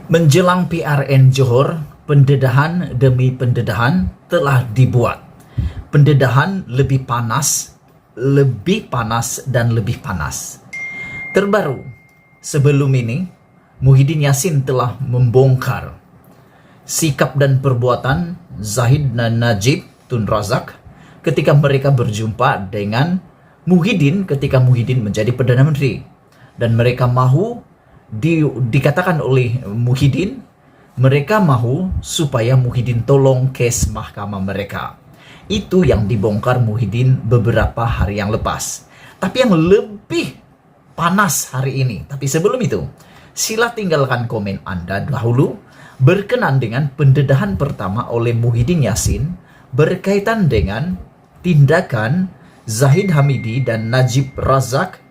Menjelang PRN Johor, pendedahan demi pendedahan telah dibuat. Pendedahan lebih panas, dan lebih panas. Terbaru, sebelum ini, Muhyiddin Yassin telah membongkar sikap dan perbuatan Zahid dan Najib Tun Razak ketika mereka berjumpa dengan Muhyiddin ketika Muhyiddin menjadi Perdana Menteri. Dan mereka mahu dikatakan oleh Muhyiddin, mereka mahu supaya Muhyiddin tolong kes mahkamah mereka. Itu yang dibongkar Muhyiddin beberapa hari yang lepas. Tapi yang lebih panas hari ini. Tapi sebelum itu, sila tinggalkan komen Anda dahulu berkenan dengan pendedahan pertama oleh Muhyiddin Yassin berkaitan dengan tindakan Zahid Hamidi dan Najib Razak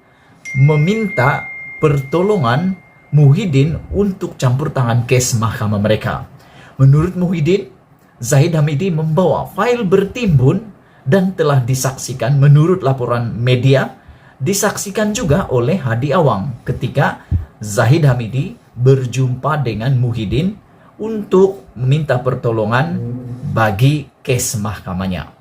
meminta pertolongan Muhyiddin untuk campur tangan kes mahkamah mereka. Menurut Muhyiddin, Zahid Hamidi membawa file bertimbun dan telah disaksikan menurut laporan media, disaksikan juga oleh Hadi Awang ketika Zahid Hamidi berjumpa dengan Muhyiddin untuk meminta pertolongan bagi kes mahkamahnya.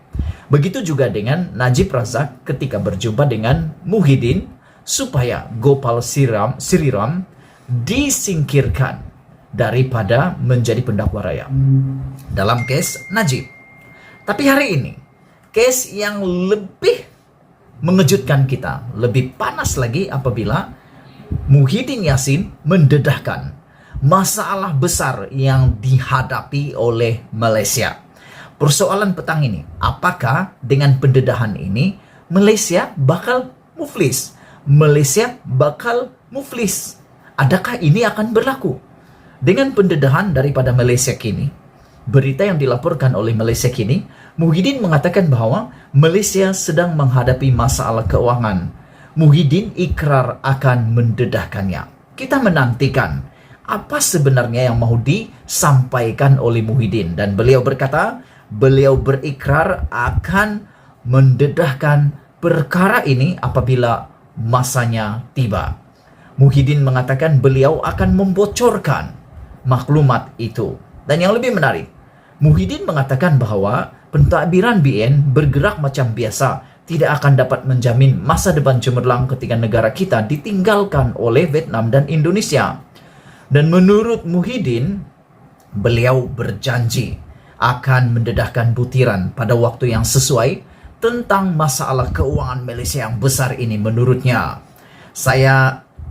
Begitu juga dengan Najib Razak ketika berjumpa dengan Muhyiddin supaya Gopal Sriram disingkirkan daripada menjadi pendakwa rakyat dalam kes Najib. Tapi hari ini, kes yang lebih mengejutkan kita, lebih panas lagi apabila Muhyiddin Yassin mendedahkan masalah besar yang dihadapi oleh Malaysia. Persoalan petang ini, apakah dengan pendedahan ini Malaysia bakal muflis? Malaysia bakal muflis. Adakah ini akan berlaku? Dengan pendedahan daripada Malaysia kini, berita yang dilaporkan oleh Malaysia kini, Muhyiddin mengatakan bahwa Malaysia sedang menghadapi masalah keuangan. Muhyiddin ikrar akan mendedahkannya. Kita menantikan apa sebenarnya yang mau disampaikan oleh Muhyiddin. Dan beliau berkata, beliau berikrar akan mendedahkan perkara ini apabila masanya tiba. Muhyiddin mengatakan beliau akan membocorkan maklumat itu. Dan yang lebih menarik, Muhyiddin mengatakan bahwa pentadbiran BN bergerak macam biasa, tidak akan dapat menjamin masa depan cemerlang ketika negara kita ditinggalkan oleh Vietnam dan Indonesia. Dan menurut Muhyiddin, beliau berjanji akan mendedahkan butiran pada waktu yang sesuai tentang masalah keuangan Malaysia yang besar ini menurutnya.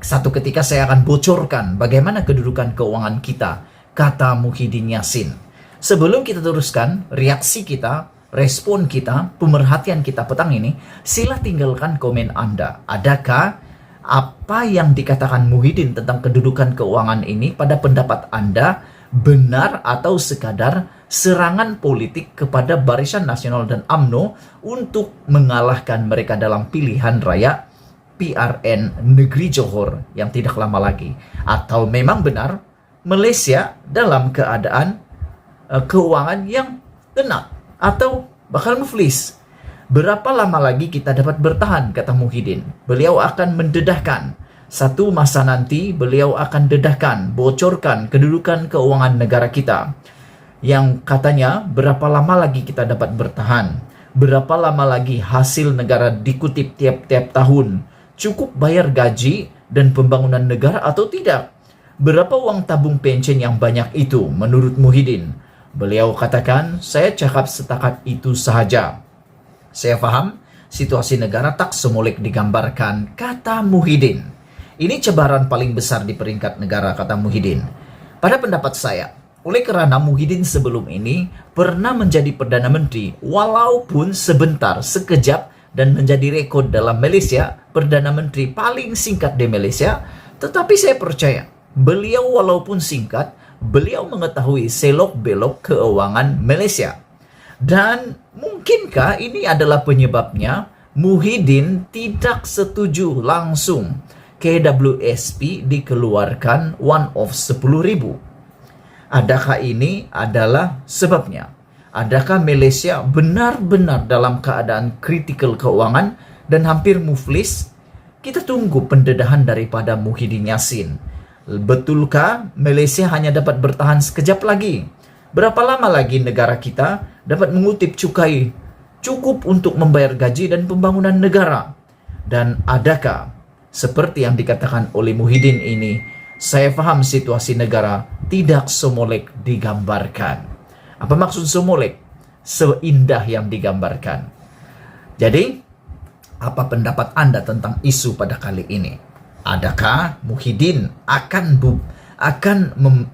Satu ketika saya akan bocorkan bagaimana kedudukan keuangan kita, kata Muhyiddin Yassin. Sebelum kita teruskan reaksi kita, respon kita, pemerhatian kita petang ini, sila tinggalkan komen Anda. Adakah apa yang dikatakan Muhyiddin tentang kedudukan keuangan ini pada pendapat Anda benar atau sekadar serangan politik kepada Barisan Nasional dan UMNO untuk mengalahkan mereka dalam pilihan raya PRN Negeri Johor yang tidak lama lagi? Atau memang benar Malaysia dalam keadaan keuangan yang tenang atau bakal muflis? Berapa lama lagi kita dapat bertahan, kata Muhyiddin. Beliau akan mendedahkan. Satu masa nanti beliau akan dedahkan, bocorkan kedudukan keuangan negara kita. Yang katanya berapa lama lagi kita dapat bertahan. Berapa lama lagi hasil negara dikutip tiap-tiap tahun. Cukup bayar gaji dan pembangunan negara atau tidak? Berapa uang tabung pensiun yang banyak itu menurut Muhyiddin? Beliau katakan, saya cakap setakat itu sahaja. Saya faham situasi negara tak semulek digambarkan, kata Muhyiddin. Ini cabaran paling besar di peringkat negara, kata Muhyiddin. Pada pendapat saya, oleh kerana Muhyiddin sebelum ini pernah menjadi Perdana Menteri, walaupun sebentar, sekejap, dan menjadi rekod dalam Malaysia, Perdana Menteri paling singkat di Malaysia, tetapi saya percaya, beliau walaupun singkat, beliau mengetahui selok-belok keuangan Malaysia. Dan mungkinkah ini adalah penyebabnya Muhyiddin tidak setuju langsung KWSP dikeluarkan one-off 10.000? Adakah ini adalah sebabnya? Adakah Malaysia benar-benar dalam keadaan kritikal keuangan dan hampir muflis? Kita tunggu pendedahan daripada Muhyiddin Yassin. Betulkah Malaysia hanya dapat bertahan sekejap lagi? Berapa lama lagi negara kita dapat mengutip cukai cukup untuk membayar gaji dan pembangunan negara? Dan adakah seperti yang dikatakan oleh Muhyiddin ini, saya faham situasi negara tidak semolek digambarkan. Apa maksud semolek? Seindah yang digambarkan. Jadi, apa pendapat Anda tentang isu pada kali ini? Adakah Muhyiddin akan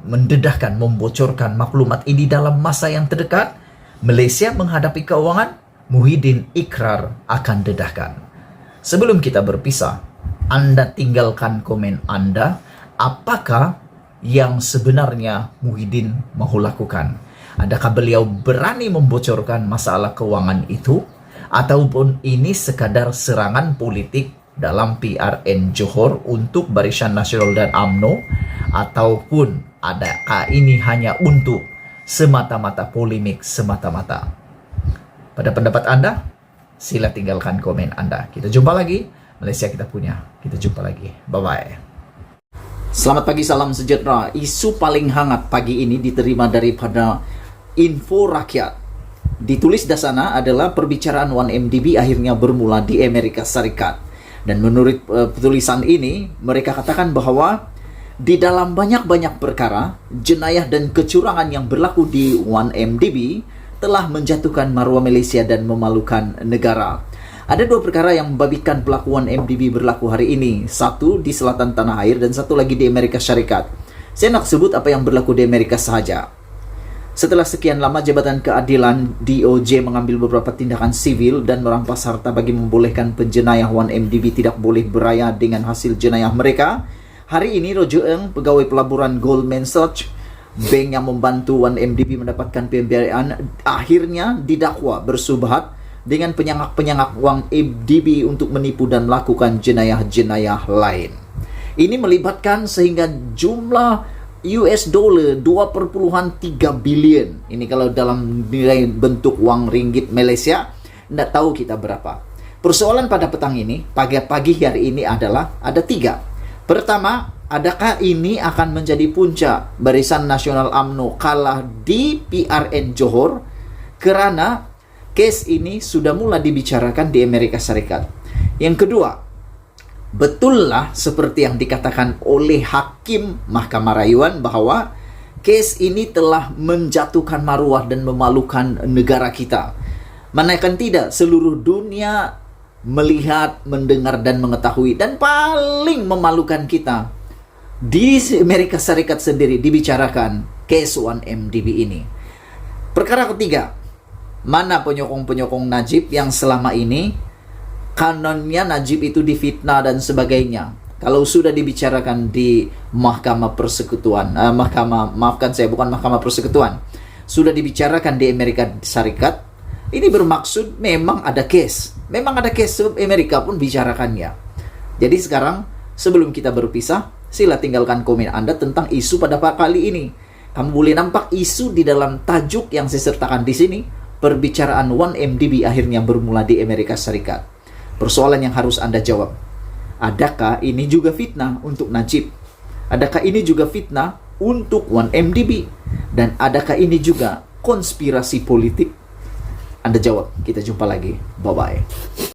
mendedahkan, membocorkan maklumat ini dalam masa yang terdekat? Malaysia menghadapi keuangan, Muhyiddin ikrar akan dedahkan. Sebelum kita berpisah, Anda tinggalkan komen Anda. Apakah yang sebenarnya Muhyiddin mau lakukan? Adakah beliau berani membocorkan masalah keuangan itu? Ataupun ini sekadar serangan politik dalam PRN Johor untuk Barisan Nasional dan UMNO? Ataupun adakah ini hanya untuk semata-mata polemik semata-mata? Pada pendapat Anda, sila tinggalkan komen Anda. Kita jumpa lagi. Malaysia kita punya. Kita jumpa lagi. Bye-bye. Selamat pagi, salam sejahtera. Isu paling hangat pagi ini diterima daripada Info Rakyat. Ditulis di sana adalah perbicaraan 1MDB akhirnya bermula di Amerika Serikat. Dan menurut tulisan ini, mereka katakan bahwa di dalam banyak-banyak perkara, jenayah dan kecurangan yang berlaku di 1MDB telah menjatuhkan maruah Malaysia dan memalukan negara. Ada dua perkara yang membabikan pelaku 1MDB berlaku hari ini. Satu di selatan tanah air dan satu lagi di Amerika Syarikat. Saya nak sebut apa yang berlaku di Amerika sahaja. Setelah sekian lama Jabatan Keadilan DOJ mengambil beberapa tindakan sivil dan merampas harta bagi membolehkan penjenayah 1MDB tidak boleh beraya dengan hasil jenayah mereka, hari ini Roger Ng, pegawai pelaburan Goldman Sachs, bank yang membantu 1MDB mendapatkan pembiayaan, akhirnya didakwa bersubhat dengan penyangak-penyangak wang MDB untuk menipu dan melakukan jenayah-jenayah lain. Ini melibatkan sehingga jumlah US dollar 2,3 bilion. Ini kalau dalam nilai bentuk wang ringgit Malaysia, tidak tahu kita berapa. Persoalan pada petang ini, pagi hari ini adalah ada tiga. Pertama, adakah ini akan menjadi puncak Barisan Nasional UMNO kalah di PRN Johor? Kerana kes ini sudah mulai dibicarakan di Amerika Serikat. Yang kedua, betullah seperti yang dikatakan oleh Hakim Mahkamah Rayuan bahwa kes ini telah menjatuhkan maruah dan memalukan negara kita. Manakah tidak seluruh dunia melihat, mendengar dan mengetahui, dan paling memalukan kita di Amerika Serikat sendiri dibicarakan kes 1MDB ini. Perkara ketiga, mana penyokong-penyokong Najib yang selama ini kanonnya Najib itu difitnah dan sebagainya. Kalau sudah dibicarakan di Mahkamah Persekutuan, Mahkamah Persekutuan, sudah dibicarakan di Amerika Serikat, ini bermaksud memang ada case. Memang ada case, sebab Amerika pun bicarakannya. Jadi sekarang, sebelum kita berpisah, sila tinggalkan komen Anda tentang isu pada kali ini. Kamu boleh nampak isu di dalam tajuk yang saya sertakan di sini, perbicaraan 1MDB akhirnya bermula di Amerika Serikat. Persoalan yang harus Anda jawab, adakah ini juga fitnah untuk Najib? Adakah ini juga fitnah untuk 1MDB? Dan adakah ini juga konspirasi politik? Anda jawab. Kita jumpa lagi. Bye-bye.